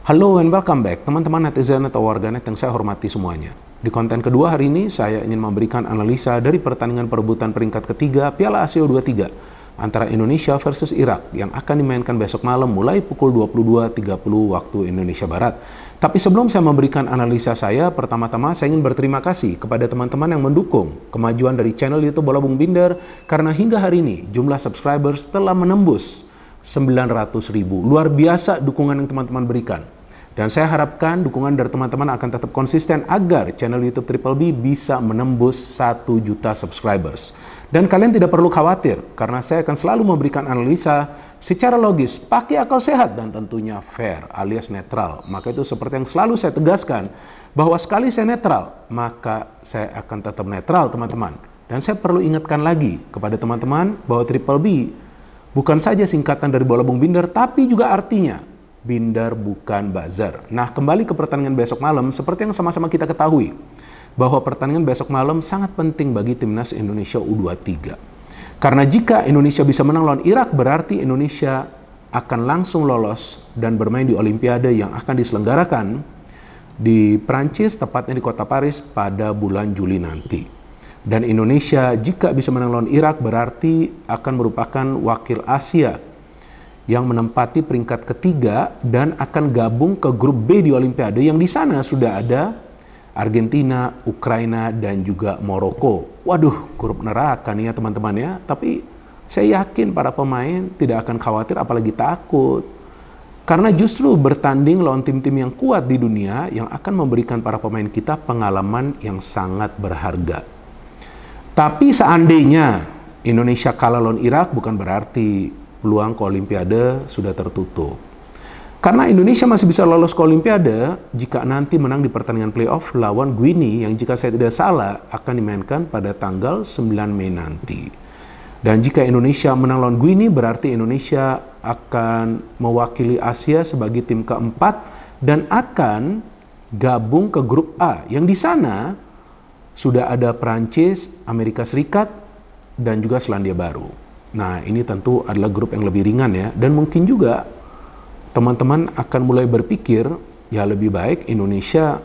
Halo and welcome back, teman-teman netizen atau warganet yang saya hormati semuanya. Di konten kedua hari ini, saya ingin memberikan analisa dari pertandingan perebutan peringkat ketiga Piala Asia U23 antara Indonesia versus Irak yang akan dimainkan besok malam mulai pukul 22.30 waktu Indonesia Barat. Tapi sebelum saya memberikan analisa saya, pertama-tama saya ingin berterima kasih kepada teman-teman yang mendukung kemajuan dari channel YouTube Bola Bung Binder, karena hingga hari ini jumlah subscribers telah menembus 900.000. Luar biasa dukungan yang teman-teman berikan. Dan saya harapkan dukungan dari teman-teman akan tetap konsisten agar channel YouTube Triple B bisa menembus 1 juta subscribers. Dan kalian tidak perlu khawatir, karena saya akan selalu memberikan analisa secara logis, pakai akal sehat, dan tentunya fair alias netral. Maka itu seperti yang selalu saya tegaskan, bahwa sekali saya netral, maka saya akan tetap netral, teman-teman. Dan saya perlu ingatkan lagi kepada teman-teman bahwa Triple B bukan saja singkatan dari Bola Bung Binder, tapi juga artinya Binder bukan buzzer. Nah, kembali ke pertandingan besok malam, seperti yang sama-sama kita ketahui, bahwa pertandingan besok malam sangat penting bagi timnas Indonesia U23. Karena jika Indonesia bisa menang lawan Irak, berarti Indonesia akan langsung lolos dan bermain di Olimpiade yang akan diselenggarakan di Prancis, tepatnya di kota Paris pada bulan Juli nanti. Dan Indonesia jika bisa menang lawan Irak berarti akan merupakan wakil Asia yang menempati peringkat ketiga dan akan gabung ke grup B di Olimpiade yang di sana sudah ada Argentina, Ukraina, dan juga Maroko. Waduh, grup neraka nih ya teman-teman ya. Tapi saya yakin para pemain tidak akan khawatir apalagi takut. Karena justru bertanding lawan tim-tim yang kuat di dunia yang akan memberikan para pemain kita pengalaman yang sangat berharga. Tapi seandainya Indonesia kalah lawan Irak bukan berarti peluang ke Olimpiade sudah tertutup. Karena Indonesia masih bisa lolos ke Olimpiade jika nanti menang di pertandingan playoff lawan Guinea yang jika saya tidak salah akan dimainkan pada tanggal 9 Mei nanti. Dan jika Indonesia menang lawan Guinea berarti Indonesia akan mewakili Asia sebagai tim keempat dan akan gabung ke grup A yang di sana sudah ada Prancis, Amerika Serikat, dan juga Selandia Baru. Nah, ini tentu adalah grup yang lebih ringan ya. Dan mungkin juga teman-teman akan mulai berpikir, ya lebih baik Indonesia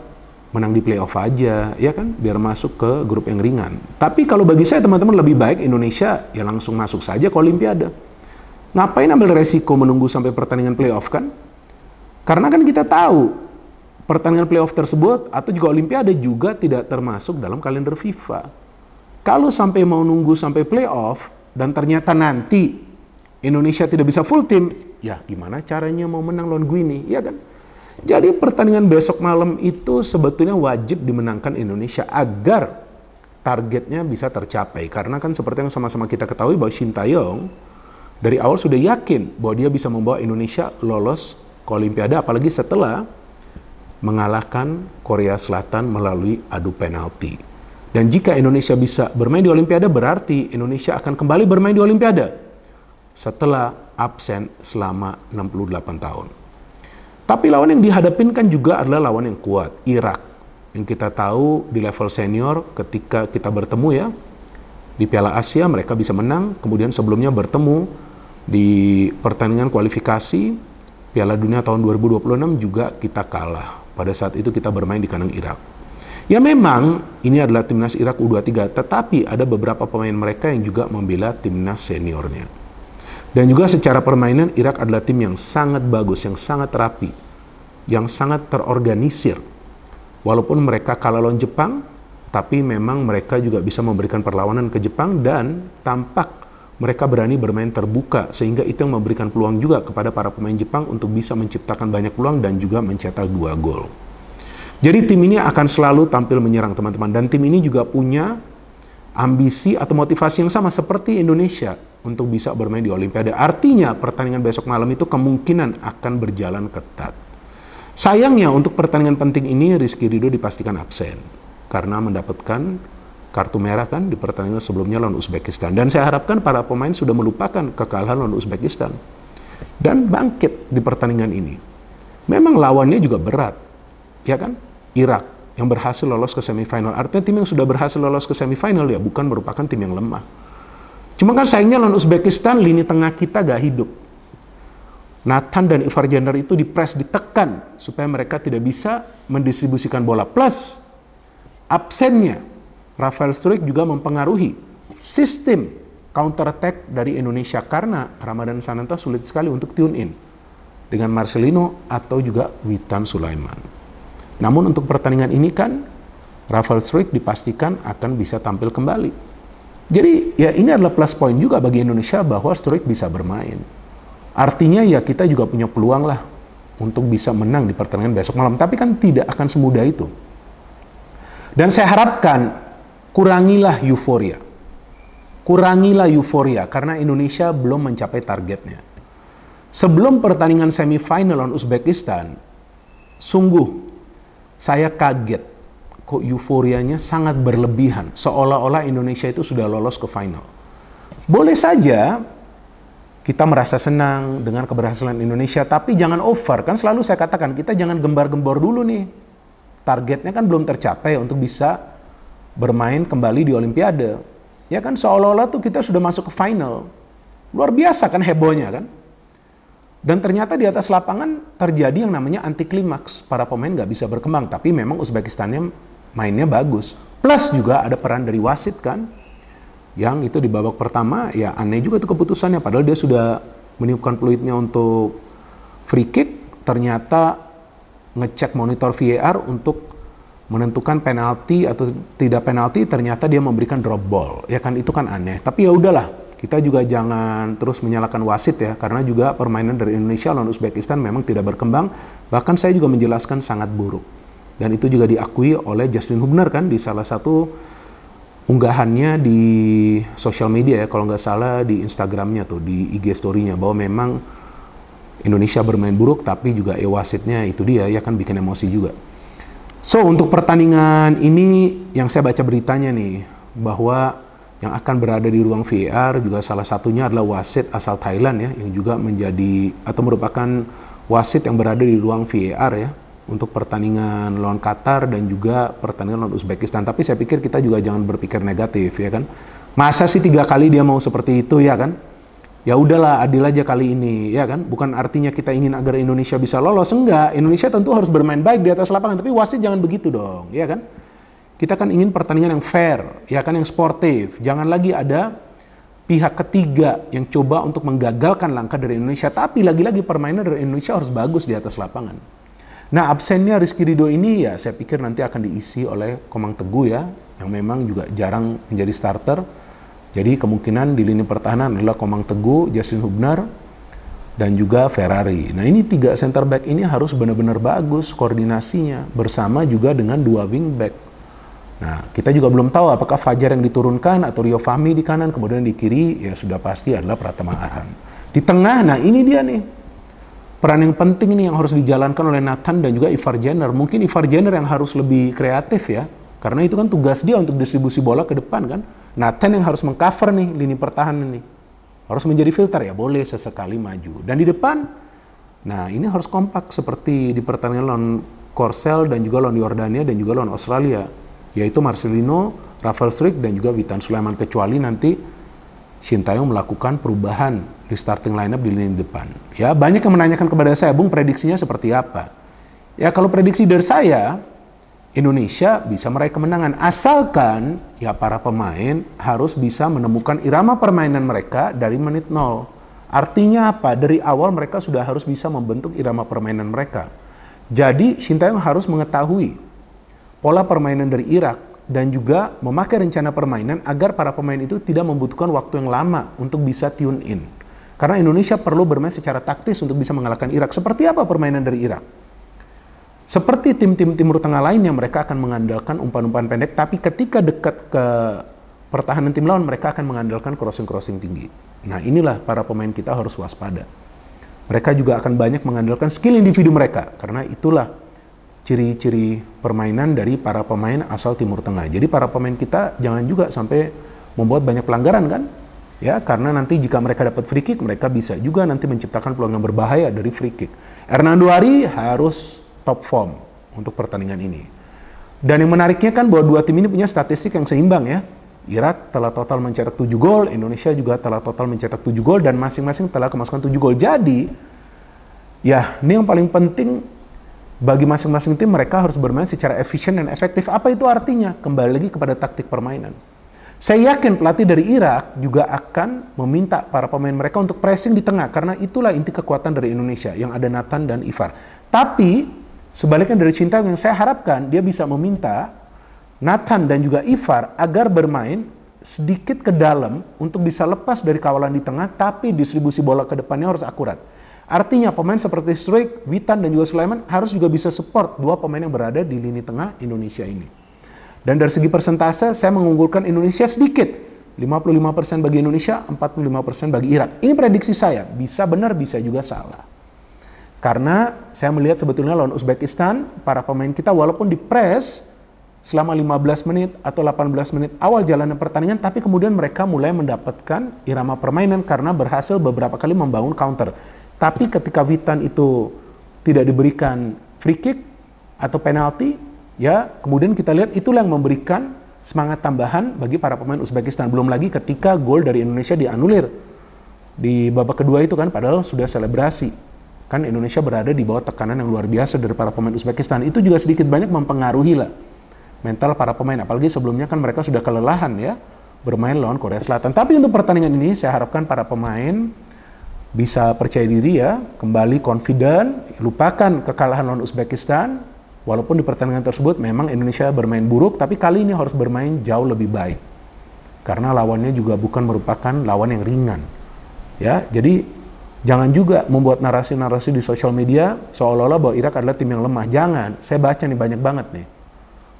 menang di playoff aja, ya kan? Biar masuk ke grup yang ringan. Tapi kalau bagi saya teman-teman lebih baik Indonesia ya langsung masuk saja ke Olimpiade. Ngapain ambil resiko menunggu sampai pertandingan playoff kan? Karena kan kita tahu pertandingan playoff tersebut atau juga Olimpiade juga tidak termasuk dalam kalender FIFA. Kalau sampai mau nunggu sampai playoff dan ternyata nanti Indonesia tidak bisa full tim, ya gimana caranya mau menang lawan Guinea, ya kan? Jadi pertandingan besok malam itu sebetulnya wajib dimenangkan Indonesia agar targetnya bisa tercapai. Karena kan seperti yang sama-sama kita ketahui bahwa Shin Tae-yong dari awal sudah yakin bahwa dia bisa membawa Indonesia lolos ke Olimpiade, apalagi setelah mengalahkan Korea Selatan melalui adu penalti. Dan jika Indonesia bisa bermain di Olimpiade, berarti Indonesia akan kembali bermain di Olimpiade setelah absen selama 68 tahun. Tapi lawan yang dihadapin kan juga adalah lawan yang kuat, Irak. Yang kita tahu di level senior ketika kita bertemu ya, di Piala Asia mereka bisa menang, kemudian sebelumnya bertemu di pertandingan kualifikasi Piala Dunia tahun 2026 juga kita kalah. Pada saat itu kita bermain di kandang Irak. Ya memang ini adalah timnas Irak U23, tetapi ada beberapa pemain mereka yang juga membela timnas seniornya. Dan juga secara permainan Irak adalah tim yang sangat bagus, yang sangat rapi, yang sangat terorganisir. Walaupun mereka kalah lawan Jepang, tapi memang mereka juga bisa memberikan perlawanan ke Jepang dan tampak mereka berani bermain terbuka, sehingga itu yang memberikan peluang juga kepada para pemain Jepang untuk bisa menciptakan banyak peluang dan juga mencetak 2 gol. Jadi tim ini akan selalu tampil menyerang teman-teman, dan tim ini juga punya ambisi atau motivasi yang sama seperti Indonesia untuk bisa bermain di Olimpiade. Artinya pertandingan besok malam itu kemungkinan akan berjalan ketat. Sayangnya untuk pertandingan penting ini Rizky Ridho dipastikan absen karena mendapatkan kartu merah kan di pertandingan sebelumnya lawan Uzbekistan. Dan saya harapkan para pemain sudah melupakan kekalahan lawan Uzbekistan dan bangkit di pertandingan ini. Memang lawannya juga berat, ya kan? Irak yang berhasil lolos ke semifinal. Artinya tim yang sudah berhasil lolos ke semifinal ya bukan merupakan tim yang lemah. Cuma kan sayangnya lawan Uzbekistan lini tengah kita gak hidup. Nathan dan Ivar Jenner itu dipres, ditekan supaya mereka tidak bisa mendistribusikan bola. Plus absennya Rafael Struijk juga mempengaruhi sistem counter attack dari Indonesia karena Ramadan Sananta sulit sekali untuk tune in dengan Marcelino atau juga Witan Sulaiman. Namun untuk pertandingan ini kan Rafael Struijk dipastikan akan bisa tampil kembali. Jadi ya ini adalah plus point juga bagi Indonesia bahwa Struijk bisa bermain. Artinya ya kita juga punya peluang lah untuk bisa menang di pertandingan besok malam. Tapi kan tidak akan semudah itu. Dan saya harapkan kurangilah euforia. Kurangilah euforia karena Indonesia belum mencapai targetnya. Sebelum pertandingan semifinal lawan Uzbekistan, sungguh saya kaget kok euforianya sangat berlebihan. Seolah-olah Indonesia itu sudah lolos ke final. Boleh saja kita merasa senang dengan keberhasilan Indonesia, tapi jangan over. Kan selalu saya katakan, kita jangan gembar-gembor dulu nih. Targetnya kan belum tercapai untuk bisa bermain kembali di Olimpiade. Ya kan seolah-olah tuh kita sudah masuk ke final. Luar biasa kan hebohnya kan. Dan ternyata di atas lapangan terjadi yang namanya anti klimaks. Para pemain nggak bisa berkembang, tapi memang Uzbekistannya mainnya bagus. Plus juga ada peran dari wasit kan. Yang itu di babak pertama ya aneh juga tuh keputusannya, padahal dia sudah meniupkan peluitnya untuk free kick, ternyata ngecek monitor VAR untuk menentukan penalti atau tidak penalti, ternyata dia memberikan drop ball. Ya kan itu kan aneh. Tapi ya udahlah, kita juga jangan terus menyalahkan wasit ya, karena juga permainan dari Indonesia lawan Uzbekistan memang tidak berkembang, bahkan saya juga menjelaskan sangat buruk. Dan itu juga diakui oleh Jasmine Hubner kan di salah satu unggahannya di sosial media ya, kalau nggak salah di Instagramnya tuh, di IG story-nya, bahwa memang Indonesia bermain buruk, tapi juga wasitnya itu dia ya kan bikin emosi juga. So untuk pertandingan ini yang saya baca beritanya nih, bahwa yang akan berada di ruang VAR juga salah satunya adalah wasit asal Thailand ya, yang juga menjadi atau merupakan wasit yang berada di ruang VAR ya, untuk pertandingan lawan Qatar dan juga pertandingan lawan Uzbekistan. Tapi saya pikir kita juga jangan berpikir negatif ya kan. Masa sih 3 kali dia mau seperti itu ya kan? Ya udahlah, adil aja kali ini ya kan. Bukan artinya kita ingin agar Indonesia bisa lolos, enggak. Indonesia tentu harus bermain baik di atas lapangan, tapi wasit jangan begitu dong, ya kan? Kita kan ingin pertandingan yang fair, ya kan, yang sportif. Jangan lagi ada pihak ketiga yang coba untuk menggagalkan langkah dari Indonesia. Tapi lagi-lagi permainan dari Indonesia harus bagus di atas lapangan. Nah, absennya Rizky Ridho ini ya saya pikir nanti akan diisi oleh Komang Teguh ya, yang memang juga jarang menjadi starter. Jadi kemungkinan di lini pertahanan adalah Komang Teguh, Jasmine Hubner, dan juga Ferrari. Nah, ini 3 center back ini harus benar-benar bagus koordinasinya, bersama juga dengan 2 wing back. Nah, kita juga belum tahu apakah Fajar yang diturunkan atau Rio Fahmi di kanan, kemudian di kiri ya sudah pasti adalah Pratama Arhan. Di tengah, nah ini dia nih. Peran yang penting ini yang harus dijalankan oleh Nathan dan juga Ivar Jenner. Mungkin Ivar Jenner yang harus lebih kreatif ya. Karena itu kan tugas dia untuk distribusi bola ke depan kan. Nathan yang harus mengcover nih lini pertahanan nih. Harus menjadi filter ya, boleh sesekali maju. Dan di depan, nah ini harus kompak seperti di pertandingan lawan Korsel dan juga lawan Yordania dan juga lawan Australia. Yaitu Marcelino, Rafael Struijk dan juga Witan Sulaiman, kecuali nanti Sintayong melakukan perubahan di starting lineup di lini depan. Ya, banyak yang menanyakan kepada saya, Bung, prediksinya seperti apa? Ya, kalau prediksi dari saya, Indonesia bisa meraih kemenangan asalkan ya para pemain harus bisa menemukan irama permainan mereka dari menit 0. Artinya apa? Dari awal mereka sudah harus bisa membentuk irama permainan mereka. Jadi, Sintayong harus mengetahui pola permainan dari Irak dan juga memakai rencana permainan agar para pemain itu tidak membutuhkan waktu yang lama untuk bisa tune in. Karena Indonesia perlu bermain secara taktis untuk bisa mengalahkan Irak. Seperti apa permainan dari Irak? Seperti tim-tim Timur Tengah lainnya, mereka akan mengandalkan umpan-umpan pendek, tapi ketika dekat ke pertahanan tim lawan, mereka akan mengandalkan crossing-crossing tinggi. Nah, inilah para pemain kita harus waspada. Mereka juga akan banyak mengandalkan skill individu mereka, karena itulah ciri-ciri permainan dari para pemain asal Timur Tengah. Jadi para pemain kita jangan juga sampai membuat banyak pelanggaran kan? Ya, karena nanti jika mereka dapat free kick, mereka bisa juga nanti menciptakan peluang yang berbahaya dari free kick. Hernando Ari harus top form untuk pertandingan ini. Dan yang menariknya kan bahwa 2 tim ini punya statistik yang seimbang ya. Irak telah total mencetak 7 gol, Indonesia juga telah total mencetak 7 gol, dan masing-masing telah kemasukan 7 gol. Jadi, Ya, ini yang paling penting bagi masing-masing tim, mereka harus bermain secara efisien dan efektif. Apa itu artinya? Kembali lagi kepada taktik permainan. Saya yakin pelatih dari Irak juga akan meminta para pemain mereka untuk pressing di tengah, karena itulah inti kekuatan dari Indonesia, yang ada Nathan dan Ivar. Tapi, sebaliknya dari Sintayong, yang saya harapkan dia bisa meminta Nathan dan juga Ivar agar bermain sedikit ke dalam untuk bisa lepas dari kawalan di tengah, tapi distribusi bola ke depannya harus akurat. Artinya pemain seperti Struijk, Witan, dan juga Sulaiman harus juga bisa support dua pemain yang berada di lini tengah Indonesia ini. Dan dari segi persentase, saya mengunggulkan Indonesia sedikit. 55% bagi Indonesia, 45% bagi Irak. Ini prediksi saya, bisa benar, bisa juga salah. Karena saya melihat sebetulnya lawan Uzbekistan, para pemain kita walaupun di-press selama 15 menit atau 18 menit awal jalannya pertandingan, tapi kemudian mereka mulai mendapatkan irama permainan karena berhasil beberapa kali membangun counter. Tapi ketika Witan itu tidak diberikan free kick atau penalti, ya kemudian kita lihat itulah yang memberikan semangat tambahan bagi para pemain Uzbekistan. Belum lagi ketika gol dari Indonesia dianulir di babak kedua itu kan, padahal sudah selebrasi. Kan Indonesia berada di bawah tekanan yang luar biasa dari para pemain Uzbekistan. Itu juga sedikit banyak mempengaruhi lah mental para pemain. Apalagi sebelumnya kan mereka sudah kelelahan ya bermain lawan Korea Selatan. Tapi untuk pertandingan ini saya harapkan para pemain bisa percaya diri ya, kembali confident, lupakan kekalahan lawan Uzbekistan. Walaupun di pertandingan tersebut memang Indonesia bermain buruk, tapi kali ini harus bermain jauh lebih baik. Karena lawannya juga bukan merupakan lawan yang ringan. Ya, jadi jangan juga membuat narasi-narasi di sosial media seolah-olah bahwa Irak adalah tim yang lemah. Jangan, saya baca nih banyak banget nih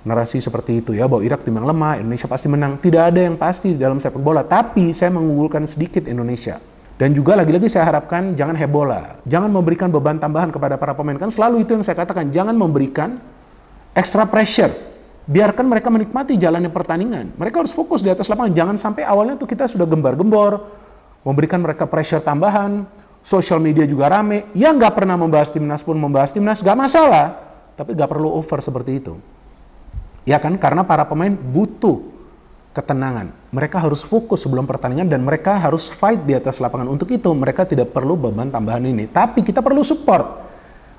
narasi seperti itu ya, bahwa Irak tim yang lemah, Indonesia pasti menang. Tidak ada yang pasti dalam sepak bola, tapi saya mengunggulkan sedikit Indonesia. Dan juga lagi-lagi saya harapkan jangan heboh lah. Jangan memberikan beban tambahan kepada para pemain. Kan selalu itu yang saya katakan, jangan memberikan extra pressure. Biarkan mereka menikmati jalannya pertandingan. Mereka harus fokus di atas lapangan. Jangan sampai awalnya tuh kita sudah gembar-gembor, memberikan mereka pressure tambahan. Sosial media juga rame. Yang nggak pernah membahas timnas pun membahas timnas, nggak masalah. Tapi nggak perlu over seperti itu. Ya kan, karena para pemain butuh ketenangan. Mereka harus fokus sebelum pertandingan dan mereka harus fight di atas lapangan. Untuk itu mereka tidak perlu beban tambahan ini. Tapi kita perlu support.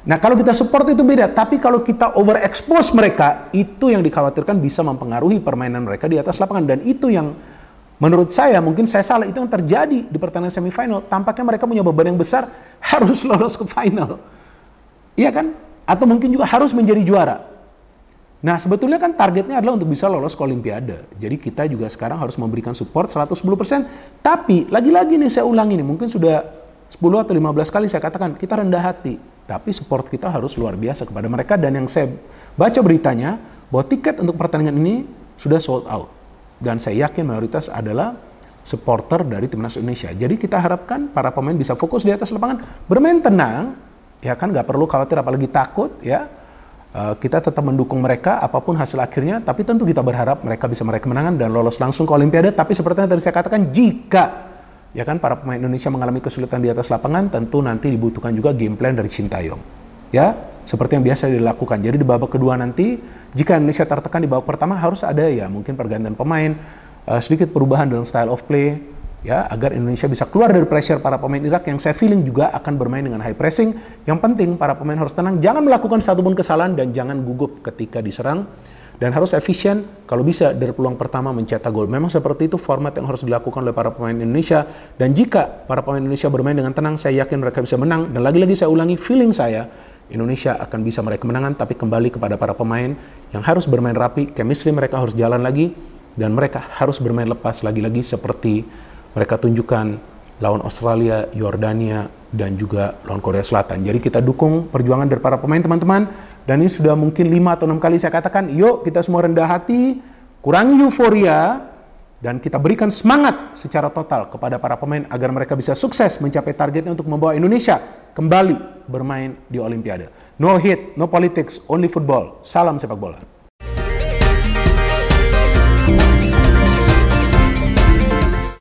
Nah kalau kita support itu beda. Tapi kalau kita overexpose mereka, itu yang dikhawatirkan bisa mempengaruhi permainan mereka di atas lapangan. Dan itu yang menurut saya, mungkin saya salah, itu yang terjadi di pertandingan semifinal. Tampaknya mereka punya beban yang besar, harus lolos ke final. Iya kan? Atau mungkin juga harus menjadi juara. Nah sebetulnya kan targetnya adalah untuk bisa lolos ke Olimpiade. Jadi kita juga sekarang harus memberikan support 110%. Tapi lagi-lagi nih saya ulangi nih, mungkin sudah 10 atau 15 kali saya katakan, kita rendah hati. Tapi support kita harus luar biasa kepada mereka. Dan yang saya baca beritanya, bahwa tiket untuk pertandingan ini sudah sold out. Dan saya yakin mayoritas adalah supporter dari Timnas Indonesia. Jadi kita harapkan para pemain bisa fokus di atas lapangan, bermain tenang, ya kan, nggak perlu khawatir apalagi takut ya. Kita tetap mendukung mereka apapun hasil akhirnya, tapi tentu kita berharap mereka bisa meraih kemenangan dan lolos langsung ke Olimpiade. Tapi seperti yang tadi saya katakan, jika ya kan para pemain Indonesia mengalami kesulitan di atas lapangan, tentu nanti dibutuhkan juga game plan dari Sintayong. Ya, seperti yang biasa dilakukan. Jadi di babak kedua nanti, jika Indonesia tertekan di babak pertama, harus ada ya mungkin pergantian pemain, sedikit perubahan dalam style of play, ya, agar Indonesia bisa keluar dari pressure para pemain Irak yang saya feeling juga akan bermain dengan high pressing. Yang penting para pemain harus tenang, jangan melakukan satupun kesalahan dan jangan gugup ketika diserang. Dan harus efisien, kalau bisa dari peluang pertama mencetak gol. Memang seperti itu format yang harus dilakukan oleh para pemain Indonesia. Dan jika para pemain Indonesia bermain dengan tenang, saya yakin mereka bisa menang. Dan lagi-lagi saya ulangi, feeling saya, Indonesia akan bisa meraih kemenangan, tapi kembali kepada para pemain yang harus bermain rapi, chemistry mereka harus jalan lagi, dan mereka harus bermain lepas lagi-lagi seperti mereka tunjukkan lawan Australia, Yordania, dan juga lawan Korea Selatan. Jadi kita dukung perjuangan dari para pemain teman-teman. Dan ini sudah mungkin 5 atau 6 kali saya katakan, yuk kita semua rendah hati, kurangi euforia, dan kita berikan semangat secara total kepada para pemain agar mereka bisa sukses mencapai targetnya untuk membawa Indonesia kembali bermain di Olimpiade. No hate, no politics, only football. Salam sepak bola.